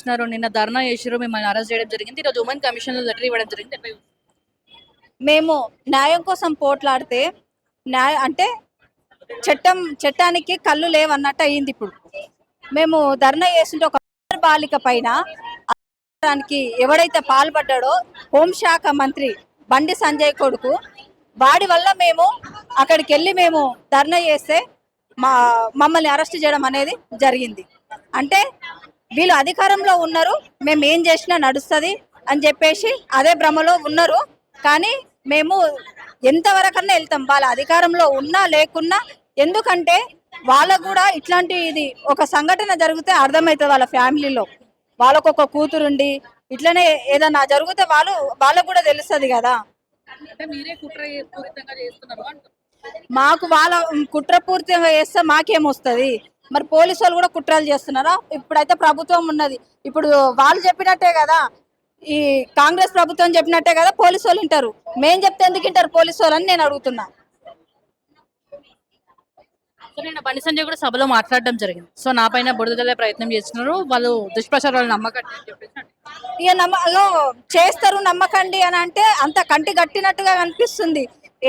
చేస్తున్నారు? నిన్న ధర్నా చేసిర్రు, మిమ్మల్ని అరెస్ట్ చేయడం జరిగింది. ఈరోజు ఉమెన్ కమిషన్ లో లెటర్ ఇవ్వడం జరిగింది. మేము న్యాయం కోసం పోట్లాడితే అంటే చట్టానికి కళ్ళు లేవన్నట్టు అయ్యింది. ఇప్పుడు మేము ధర్నా చేస్తుంటే ఒక బాలిక పైన దానికి ఎవడైతే పాల్పడ్డాడో హోంశాఖ మంత్రి బండి సంజయ్ కొడుకు, వాడి వల్ల మేము అక్కడికి వెళ్ళి మేము ధర్నా చేస్తే మమ్మల్ని అరెస్ట్ చేయడం అనేది జరిగింది. అంటే వీళ్ళు అధికారంలో ఉన్నారు, మేము ఏం చేసినా నడుస్తుంది అని చెప్పేసి అదే భ్రమలో ఉన్నారు. కానీ మేము ఎంతవరకన్నా వెళ్తాం, వాళ్ళ అధికారంలో ఉన్నా లేకున్నా. ఎందుకంటే వాళ్ళకు కూడా ఇట్లాంటి ఇది ఒక సంఘటన జరిగితే అర్థమవుతుంది. వాళ్ళ ఫ్యామిలీలో వాళ్ళకు ఒక కూతురుండి ఇట్లనే ఏదన్నా జరిగితే వాళ్ళకు కూడా తెలుస్తుంది కదా. మాకు వాళ్ళ కుట్రపూరితంగా చేస్తే మాకేమొస్తుంది? మరి పోలీసు వాళ్ళు కూడా కుట్రలు చేస్తున్నారా? ఇప్పుడైతే ప్రభుత్వం ఉన్నది, ఇప్పుడు వాళ్ళు చెప్పినట్టే కదా, ఈ కాంగ్రెస్ ప్రభుత్వం చెప్పినట్టే కదా పోలీసు వాళ్ళు వింటారు. మేం చెప్తే ఎందుకు వింటారు పోలీసు వాళ్ళు అని నేను అడుగుతున్నా. నేను బండి సంజయ్ కూడా సభలో మాట్లాడడం జరిగింది. సో నా పైన బురదలే ప్రయత్నం చేస్తున్నారు, వాళ్ళు దుష్ప్రచారాలు నమ్మకండి అని చెప్పేసి. ఇక చేస్తారు నమ్మకండి అని అంటే అంత కంటి గట్టినట్టుగా కనిపిస్తుంది.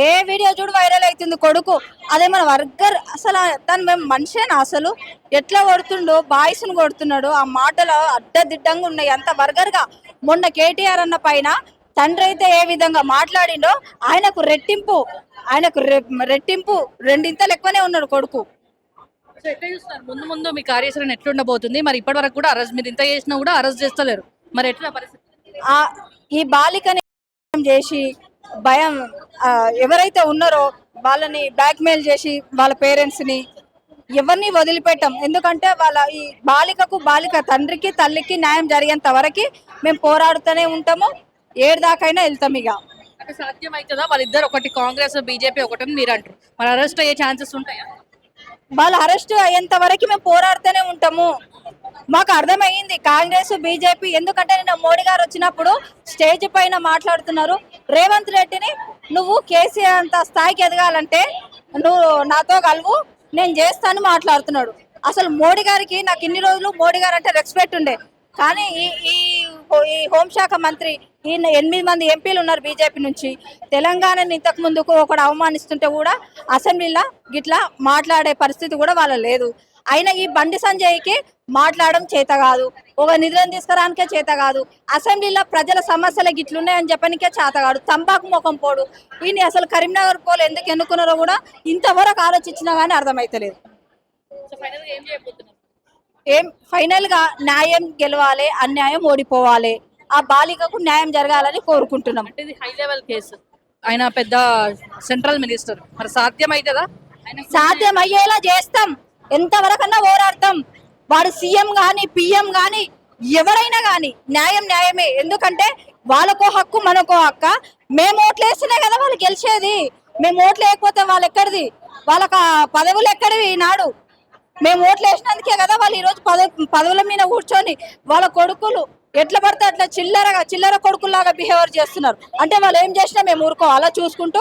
ఏ వీడియో చూడు వైరల్ అవుతుంది కొడుకు. అదే మన వర్గర్ అసలు తను మేము మనిషేనా? అసలు ఎట్లా కొడుతుండో, బాయ్స్ను కొడుతున్నాడు. ఆ మాటలు అడ్డదిడ్డంగా ఉన్నాయి, అంత వర్గర్గా. మొన్న కేటీఆర్ అన్న పైన తండ్రి అయితే ఏ విధంగా మాట్లాడిండో ఆయనకు రెట్టింపు రెండింతలు ఎక్కువనే ఉన్నాడు కొడుకు. ముందు ముందు మీ కార్యాచరణ ఎట్లుండబోతుంది? మరి ఇప్పటి వరకు కూడా అరెస్ట్, మీరు ఇంత చేసినా కూడా అరెస్ట్ చేస్తలేరు, మరి ఎట్లా పరిస్థితి? ఈ బాలికని చేసి భయం ఎవరైతే ఉన్నారో వాళ్ళని బ్లాక్మెయిల్ చేసి వాళ్ళ పేరెంట్స్ని ఎవరిని వదిలిపెట్టాం. ఎందుకంటే వాళ్ళ ఈ బాలిక తండ్రికి తల్లికి న్యాయం జరిగేంత వరకు మేము పోరాడుతూనే ఉంటాము, ఏడుదాకైనా వెళ్తాం. ఇక సాధ్యం అవుతుందా? వాళ్ళిద్దరు ఒకటి కాంగ్రెస్ బీజేపీ ఒకటి మీరు అంటారు, మరి అరెస్ట్ అయ్యే ఛాన్సెస్ ఉంటాయా? వాళ్ళు అరెస్ట్ అయ్యేంత వరకు మేము పోరాడుతూనే ఉంటాము. మాకు అర్థమైంది కాంగ్రెస్ బీజేపీ, ఎందుకంటే నిన్న మోడీ గారు వచ్చినప్పుడు స్టేజ్ పైన మాట్లాడుతున్నారు, రేవంత్ రెడ్డిని నువ్వు కేసీఆర్ అంత స్థాయికి ఎదగాలంటే నువ్వు నాతో కలువు, నేను చేస్తాను మాట్లాడుతున్నాడు. అసలు మోడీ గారికి నాకు ఇన్ని రోజులు మోడీ గారు అంటే రెస్పెక్ట్ ఉండే, కానీ ఈ హోంశాఖ మంత్రి ఈయన 8 మంది ఎంపీలు ఉన్నారు బీజేపీ నుంచి. తెలంగాణని ఇంతకు ముందుకు ఒకడు అవమానిస్తుంటే కూడా అసెంబ్లీలో గిట్లా మాట్లాడే పరిస్థితి కూడా వాళ్ళ లేదు. అయినా ఈ బండి సంజయ్కి మాట్లాడడం చేత కాదు, ఒక నిధులను తీసుకురానికే చేత కాదు, అసెంబ్లీలో ప్రజల సమస్యలు గిట్లున్నాయని చెప్పడానికే చేత కాదు, తంబాకు ముఖం పోడు. ఈయన అసలు కరీంనగర్ పోలు ఎందుకు ఎన్నుకున్నారో కూడా ఇంతవరకు ఆలోచించినా కానీ అర్థమైతలేదు. ఫైనల్ గా న్యాయం గెలవాలి, అన్యాయం ఓడిపోవాలి, ఆ బాలికకు న్యాయం జరగాలని కోరుకుంటున్నాం. ఇది హై లెవెల్ కేసు, ఆయన పెద్ద సెంట్రల్ మినిస్టర్, మరి సాధ్యం అవుతుందా? సాధ్యం అయ్యేలా చేస్తాం, ఎంతవరకన్నా పోరాడతాం. వాడు సీఎం గాని పిఎం గాని ఎవరైనా గాని న్యాయమే. ఎందుకంటే వాళ్ళకో హక్కు మనకో హక్క. మేము ఓట్లు వేస్తేనే కదా వాళ్ళు గెలిచేది. మేము ఓట్లు వేయకపోతే వాళ్ళు ఎక్కడిది? వాళ్ళకి పదవులు ఎక్కడివి? ఈనాడు మేము ఓట్లు వేసినందుకే కదా వాళ్ళు ఈరోజు పదవుల మీద కూర్చొని వాళ్ళ కొడుకులు ఎట్లా పడితే అట్లా చిల్లర కొడుకుల్లాగా బిహేవియర్ చేస్తున్నారు. అంటే వాళ్ళు ఏం చేసినా మేము ఊరుకోవాలా చూసుకుంటూ?